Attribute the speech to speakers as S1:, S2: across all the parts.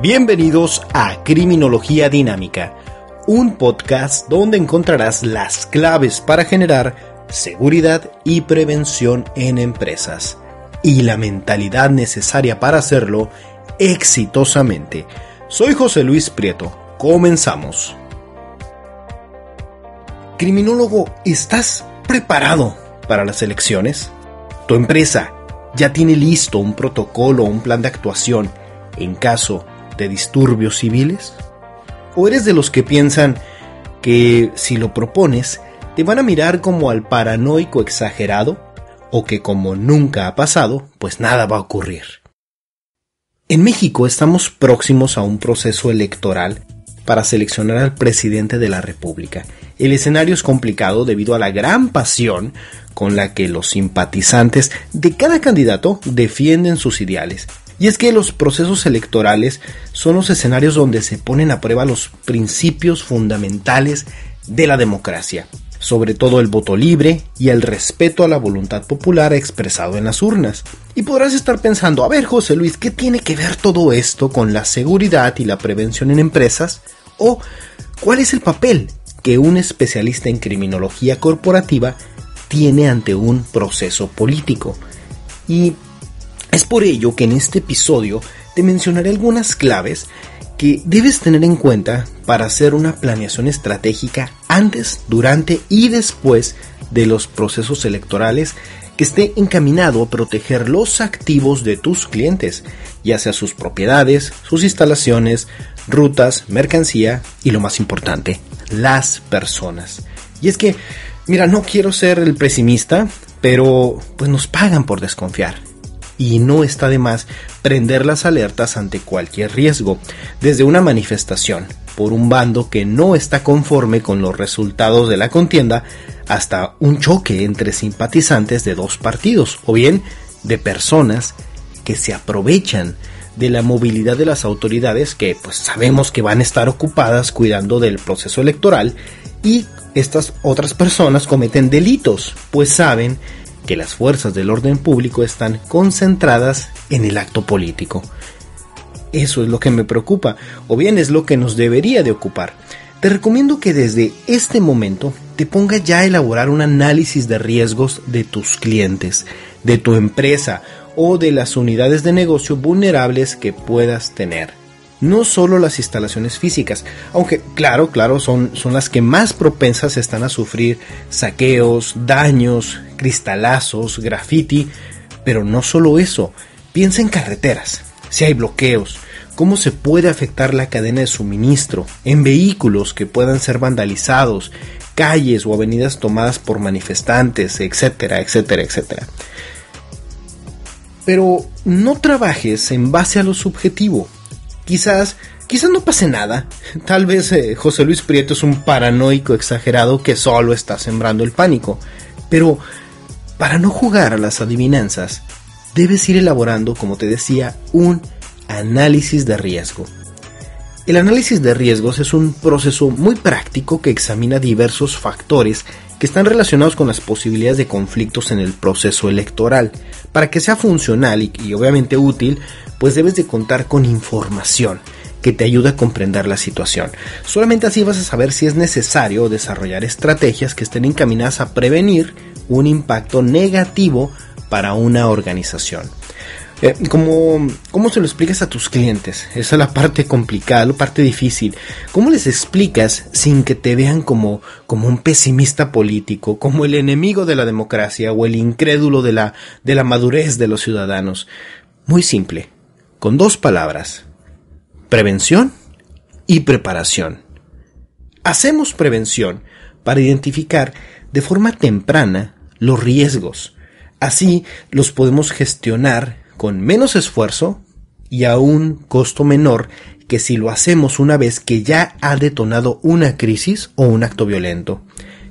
S1: Bienvenidos a Criminología Dinámica, un podcast donde encontrarás las claves para generar seguridad y prevención en empresas y la mentalidad necesaria para hacerlo exitosamente. Soy José Luis Prieto. Comenzamos. Criminólogo, ¿estás preparado para las elecciones? ¿Tu empresa ya tiene listo un protocolo o un plan de actuación en caso de disturbios civiles? ¿O eres de los que piensan que si lo propones te van a mirar como al paranoico exagerado o que como nunca ha pasado, pues nada va a ocurrir? En México estamos próximos a un proceso electoral para seleccionar al presidente de la República. El escenario es complicado debido a la gran pasión con la que los simpatizantes de cada candidato defienden sus ideales. Y es que los procesos electorales son los escenarios donde se ponen a prueba los principios fundamentales de la democracia, sobre todo el voto libre y el respeto a la voluntad popular expresado en las urnas. Y podrás estar pensando, a ver José Luis, ¿qué tiene que ver todo esto con la seguridad y la prevención en empresas? ¿O cuál es el papel que un especialista en criminología corporativa tiene ante un proceso político? Y es por ello que en este episodio te mencionaré algunas claves que debes tener en cuenta para hacer una planeación estratégica antes, durante y después de los procesos electorales que esté encaminado a proteger los activos de tus clientes, ya sea sus propiedades, sus instalaciones, rutas, mercancía y lo más importante, las personas. Y es que, mira, no quiero ser el pesimista, pero pues nos pagan por desconfiar. Y no está de más prender las alertas ante cualquier riesgo, desde una manifestación por un bando que no está conforme con los resultados de la contienda, hasta un choque entre simpatizantes de dos partidos, o bien de personas que se aprovechan de la movilidad de las autoridades que pues sabemos que van a estar ocupadas cuidando del proceso electoral, y estas otras personas cometen delitos, pues saben que las fuerzas del orden público están concentradas en el acto político. Eso es lo que me preocupa, o bien es lo que nos debería de ocupar. Te recomiendo que desde este momento te pongas ya a elaborar un análisis de riesgos de tus clientes, de tu empresa o de las unidades de negocio vulnerables que puedas tener. No solo las instalaciones físicas, aunque claro, son las que más propensas están a sufrir saqueos, daños, cristalazos, graffiti, pero no solo eso. Piensa en carreteras, si hay bloqueos, cómo se puede afectar la cadena de suministro, en vehículos que puedan ser vandalizados, calles o avenidas tomadas por manifestantes, etcétera. Pero no trabajes en base a lo subjetivo. Quizás no pase nada. Tal vez José Luis Prieto es un paranoico exagerado que solo está sembrando el pánico. Pero para no jugar a las adivinanzas, debes ir elaborando, como te decía, un análisis de riesgo. El análisis de riesgos es un proceso muy práctico que examina diversos factores que están relacionados con las posibilidades de conflictos en el proceso electoral. Para que sea funcional y obviamente útil, pues debes de contar con información que te ayude a comprender la situación. Solamente así vas a saber si es necesario desarrollar estrategias que estén encaminadas a prevenir un impacto negativo para una organización. ¿Cómo se lo explicas a tus clientes? Esa es la parte complicada, la parte difícil. ¿Cómo les explicas sin que te vean como un pesimista político, como el enemigo de la democracia o el incrédulo de la madurez de los ciudadanos? Muy simple, con dos palabras: prevención y preparación. Hacemos prevención para identificar de forma temprana los riesgos. Así los podemos gestionar con menos esfuerzo y a un costo menor que si lo hacemos una vez que ya ha detonado una crisis o un acto violento.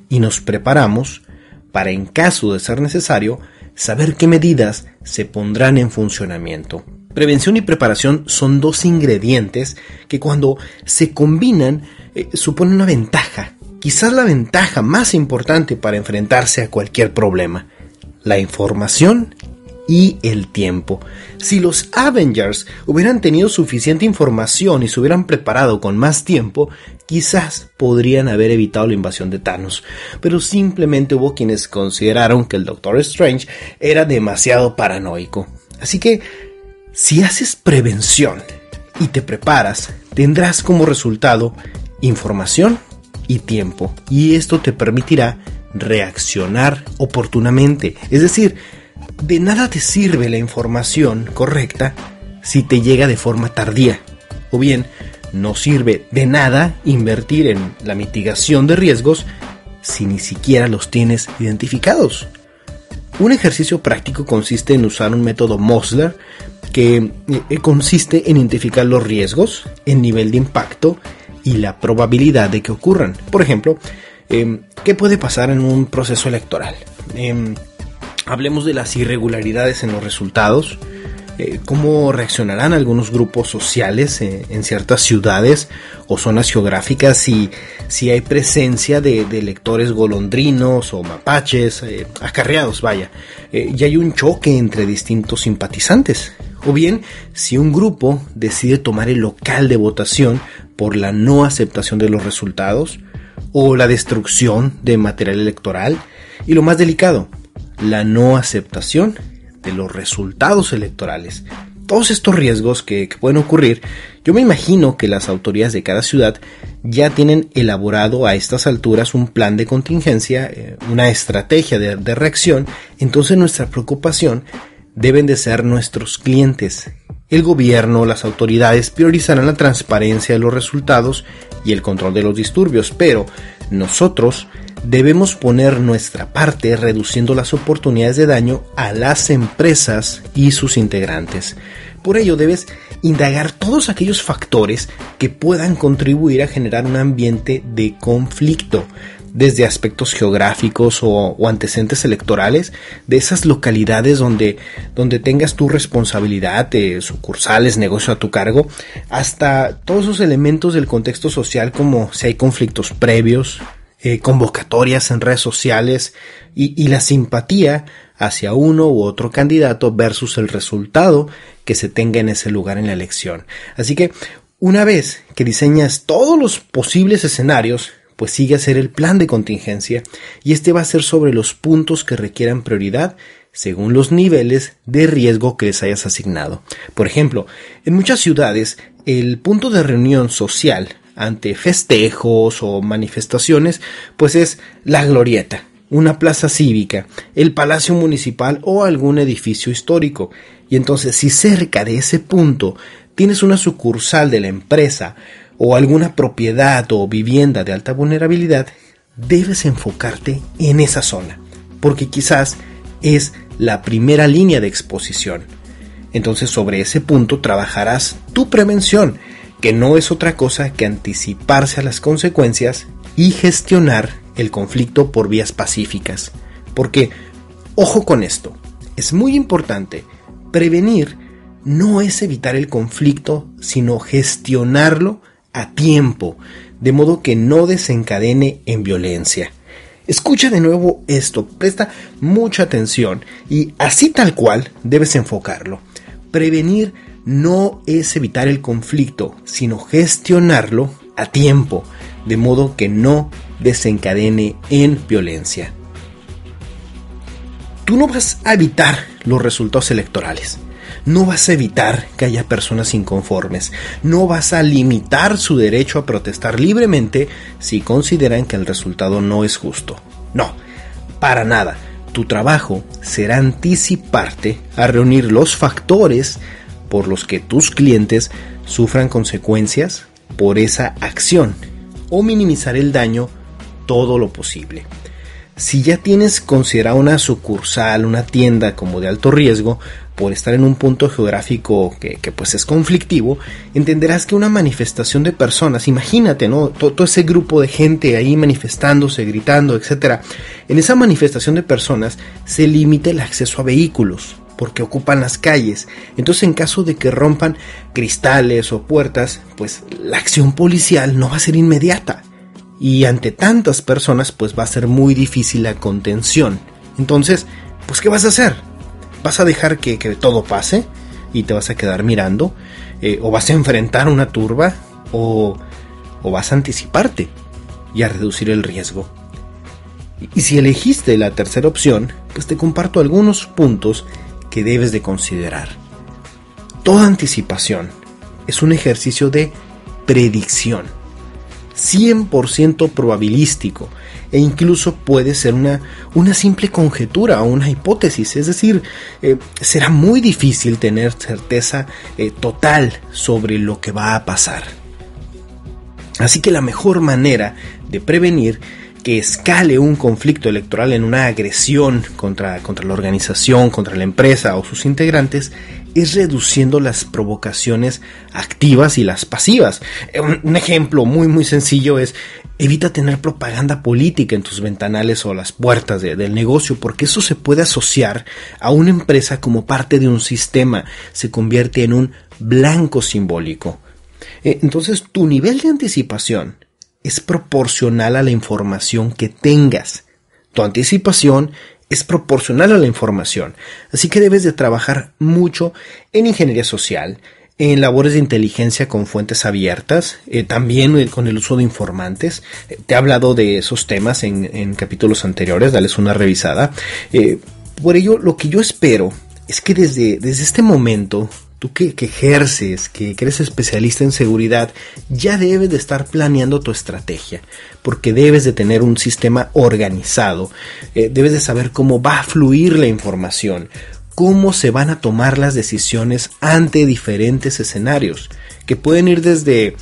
S1: Y nos preparamos para, en caso de ser necesario, saber qué medidas se pondrán en funcionamiento. Prevención y preparación son dos ingredientes que cuando se combinan suponen una ventaja, quizás la ventaja más importante para enfrentarse a cualquier problema: la información y el tiempo. Si los Avengers hubieran tenido suficiente información y se hubieran preparado con más tiempo, quizás podrían haber evitado la invasión de Thanos, pero simplemente hubo quienes consideraron que el Doctor Strange era demasiado paranoico. Así que, si haces prevención y te preparas, tendrás como resultado información y tiempo, y esto te permitirá reaccionar oportunamente. Es decir, de nada te sirve la información correcta si te llega de forma tardía, o bien no sirve de nada invertir en la mitigación de riesgos si ni siquiera los tienes identificados. Un ejercicio práctico consiste en usar un método Mosler que consiste en identificar los riesgos, el nivel de impacto y la probabilidad de que ocurran. Por ejemplo, ¿qué puede pasar en un proceso electoral? Hablemos de las irregularidades en los resultados, cómo reaccionarán algunos grupos sociales en ciertas ciudades o zonas geográficas si hay presencia de electores golondrinos o mapaches, acarreados, y hay un choque entre distintos simpatizantes. O bien, si un grupo decide tomar el local de votación por la no aceptación de los resultados o la destrucción de material electoral, y lo más delicado, la no aceptación de los resultados electorales. Todos estos riesgos que pueden ocurrir, yo me imagino que las autoridades de cada ciudad ya tienen elaborado a estas alturas un plan de contingencia, una estrategia de reacción. Entonces nuestra preocupación deben de ser nuestros clientes. El gobierno, las autoridades priorizarán la transparencia de los resultados y el control de los disturbios, pero nosotros debemos poner nuestra parte reduciendo las oportunidades de daño a las empresas y sus integrantes. Por ello debes indagar todos aquellos factores que puedan contribuir a generar un ambiente de conflicto, desde aspectos geográficos o antecedentes electorales de esas localidades donde tengas tu responsabilidad, sucursales, negocio a tu cargo, hasta todos esos elementos del contexto social, como si hay conflictos previos, convocatorias en redes sociales y la simpatía hacia uno u otro candidato versus el resultado que se tenga en ese lugar en la elección. Así que una vez que diseñas todos los posibles escenarios, pues sigue a hacer el plan de contingencia, y este va a ser sobre los puntos que requieran prioridad según los niveles de riesgo que les hayas asignado. Por ejemplo, en muchas ciudades el punto de reunión social ante festejos o manifestaciones pues es la glorieta, una plaza cívica, el palacio municipal o algún edificio histórico. Y entonces, si cerca de ese punto tienes una sucursal de la empresa o alguna propiedad o vivienda de alta vulnerabilidad, debes enfocarte en esa zona, porque quizás es la primera línea de exposición. Entonces, sobre ese punto trabajarás tu prevención, que no es otra cosa que anticiparse a las consecuencias y gestionar el conflicto por vías pacíficas. Porque, ojo con esto, es muy importante, prevenir no es evitar el conflicto, sino gestionarlo a tiempo, de modo que no desencadene en violencia. Escucha de nuevo esto, presta mucha atención y así tal cual debes enfocarlo. Prevenir no es evitar el conflicto, sino gestionarlo a tiempo, de modo que no desencadene en violencia. Tú no vas a evitar los resultados electorales. No vas a evitar que haya personas inconformes. No vas a limitar su derecho a protestar libremente si consideran que el resultado no es justo. No, para nada. Tu trabajo será anticiparte a reunir los factores por los que tus clientes sufran consecuencias por esa acción o minimizar el daño todo lo posible. Si ya tienes considerada una sucursal, una tienda como de alto riesgo, por estar en un punto geográfico que pues es conflictivo, entenderás que una manifestación de personas, imagínate, ¿no? Todo ese grupo de gente ahí manifestándose, gritando, etc. En esa manifestación de personas se limita el acceso a vehículos, porque ocupan las calles. Entonces, en caso de que rompan cristales o puertas, pues la acción policial no va a ser inmediata. Y ante tantas personas, pues va a ser muy difícil la contención. Entonces, pues ¿qué vas a hacer? ¿Vas a dejar que todo pase y te vas a quedar mirando? ¿O vas a enfrentar una turba? ¿O vas a anticiparte y a reducir el riesgo? Y si elegiste la tercera opción, pues te comparto algunos puntos que debes de considerar. Toda anticipación es un ejercicio de predicción, 100% probabilístico, e incluso puede ser una simple conjetura o una hipótesis. Es decir, será muy difícil tener certeza total sobre lo que va a pasar. Así que la mejor manera de prevenir que escale un conflicto electoral en una agresión contra la organización, contra la empresa o sus integrantes, es reduciendo las provocaciones activas y las pasivas. Un ejemplo muy sencillo es: evita tener propaganda política en tus ventanales o las puertas del negocio, porque eso se puede asociar a una empresa como parte de un sistema, se convierte en un blanco simbólico. Entonces, tu nivel de anticipación es proporcional a la información que tengas. Tu anticipación es proporcional a la información. Así que debes de trabajar mucho en ingeniería social, en labores de inteligencia con fuentes abiertas, también con el uso de informantes. Te he hablado de esos temas en capítulos anteriores, dales una revisada. Por ello, lo que yo espero es que desde este momento, tú que ejerces, que eres especialista en seguridad, ya debes de estar planeando tu estrategia, porque debes de tener un sistema organizado, debes de saber cómo va a fluir la información, cómo se van a tomar las decisiones ante diferentes escenarios, que pueden ir desde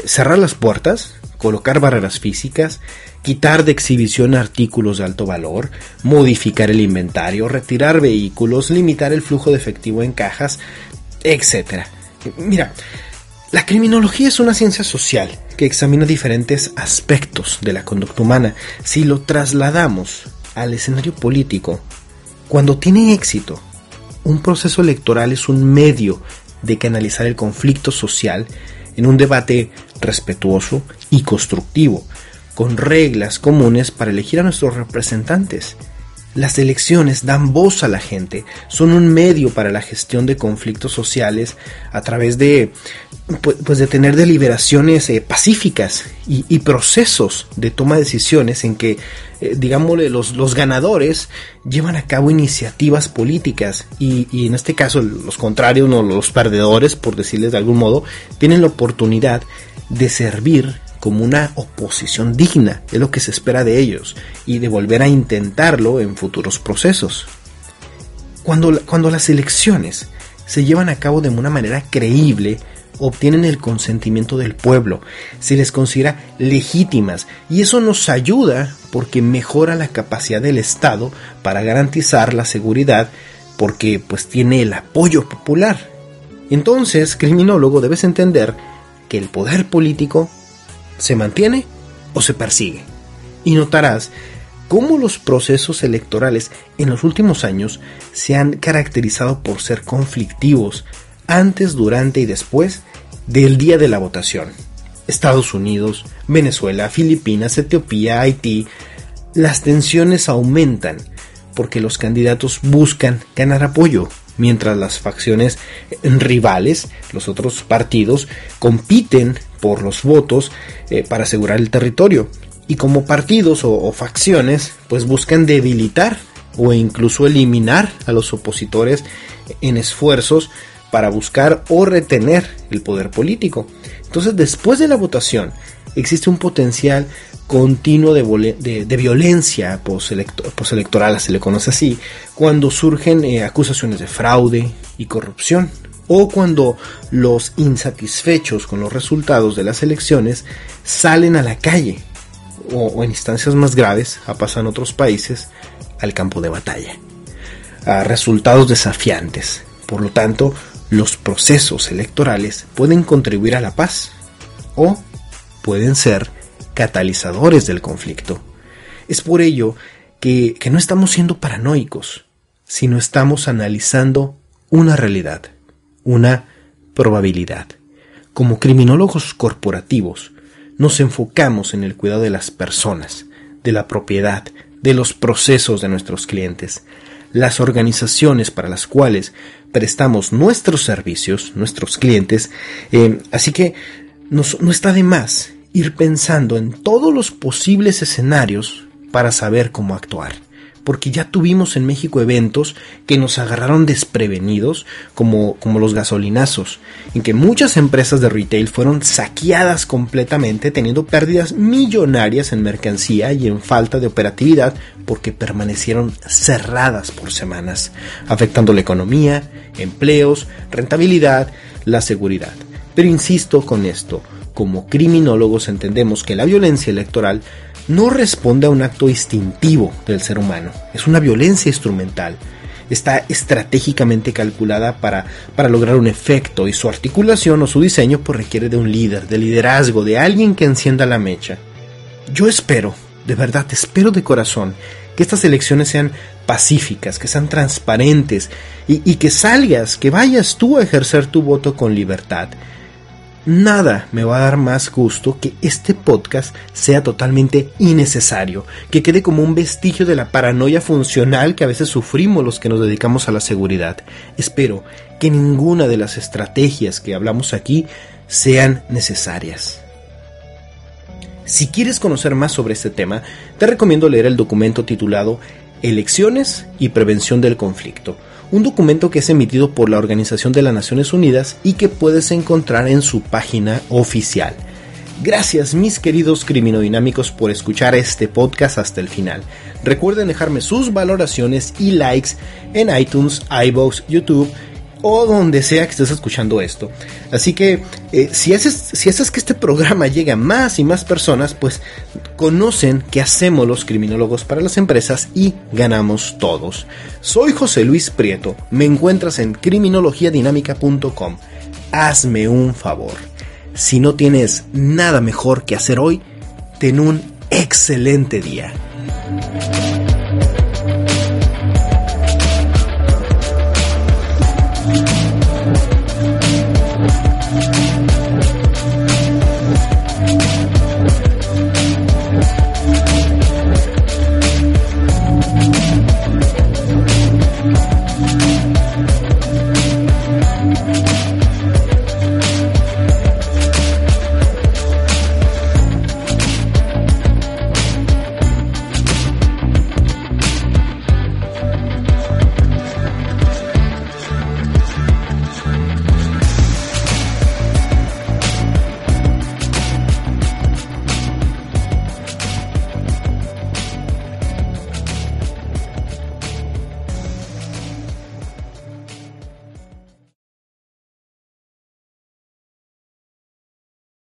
S1: cerrar las puertas, colocar barreras físicas, quitar de exhibición artículos de alto valor, modificar el inventario, retirar vehículos, limitar el flujo de efectivo en cajas, etc. Mira, la criminología es una ciencia social que examina diferentes aspectos de la conducta humana. Si lo trasladamos al escenario político, cuando tiene éxito, un proceso electoral es un medio de canalizar el conflicto social en un debate respetuoso y constructivo, con reglas comunes para elegir a nuestros representantes. Las elecciones dan voz a la gente, son un medio para la gestión de conflictos sociales a través de tener deliberaciones pacíficas y procesos de toma de decisiones en que, digámosle, los ganadores llevan a cabo iniciativas políticas y en este caso los contrarios, no, los perdedores, por decirles de algún modo, tienen la oportunidad de servir como una oposición digna, es lo que se espera de ellos, y de volver a intentarlo en futuros procesos. Cuando las elecciones se llevan a cabo de una manera creíble, obtienen el consentimiento del pueblo, se les considera legítimas, y eso nos ayuda porque mejora la capacidad del Estado para garantizar la seguridad, porque pues tiene el apoyo popular. Entonces, criminólogo, debes entender que el poder político se mantiene o se persigue. Y notarás cómo los procesos electorales en los últimos años se han caracterizado por ser conflictivos antes, durante y después del día de la votación. Estados Unidos, Venezuela, Filipinas, Etiopía, Haití, las tensiones aumentan porque los candidatos buscan ganar apoyo, mientras las facciones rivales, los otros partidos, compiten por los votos para asegurar el territorio. Y como partidos o facciones, pues buscan debilitar o incluso eliminar a los opositores en esfuerzos para buscar o retener el poder político. Entonces, después de la votación, existe un potencial continuo de violencia postelectoral, se le conoce así, cuando surgen acusaciones de fraude y corrupción, o cuando los insatisfechos con los resultados de las elecciones salen a la calle, o en instancias más graves, pasa en otros países, al campo de batalla, a resultados desafiantes. Por lo tanto, los procesos electorales pueden contribuir a la paz o pueden ser catalizadores del conflicto. Es por ello que no estamos siendo paranoicos, sino estamos analizando una realidad, una probabilidad. Como criminólogos corporativos, nos enfocamos en el cuidado de las personas, de la propiedad, de los procesos de nuestros clientes. las organizaciones para las cuales prestamos nuestros servicios, nuestros clientes. Así que no está de más ir pensando en todos los posibles escenarios para saber cómo actuar. Porque ya tuvimos en México eventos que nos agarraron desprevenidos, como los gasolinazos, en que muchas empresas de retail fueron saqueadas completamente, teniendo pérdidas millonarias en mercancía y en falta de operatividad, porque permanecieron cerradas por semanas, afectando la economía, empleos, rentabilidad, la seguridad. Pero insisto con esto, como criminólogos entendemos que la violencia electoral no responde a un acto instintivo del ser humano, es una violencia instrumental. Está estratégicamente calculada para lograr un efecto, y su articulación o su diseño pues requiere de un líder, de liderazgo, de alguien que encienda la mecha. Yo espero, de verdad, espero de corazón, que estas elecciones sean pacíficas, que sean transparentes y que salgas, que vayas tú a ejercer tu voto con libertad. Nada me va a dar más gusto que este podcast sea totalmente innecesario, que quede como un vestigio de la paranoia funcional que a veces sufrimos los que nos dedicamos a la seguridad. Espero que ninguna de las estrategias que hablamos aquí sean necesarias. Si quieres conocer más sobre este tema, te recomiendo leer el documento titulado Elecciones y Prevención del Conflicto, un documento que es emitido por la Organización de las Naciones Unidas y que puedes encontrar en su página oficial. Gracias, mis queridos criminodinámicos, por escuchar este podcast hasta el final. Recuerden dejarme sus valoraciones y likes en iTunes, iVoox, YouTube o donde sea que estés escuchando esto. Así que si haces que este programa llegue a más y más personas, pues conocen qué hacemos los criminólogos para las empresas y ganamos todos. Soy José Luis Prieto, me encuentras en criminologiadinámica.com. Hazme un favor, si no tienes nada mejor que hacer hoy, ten un excelente día.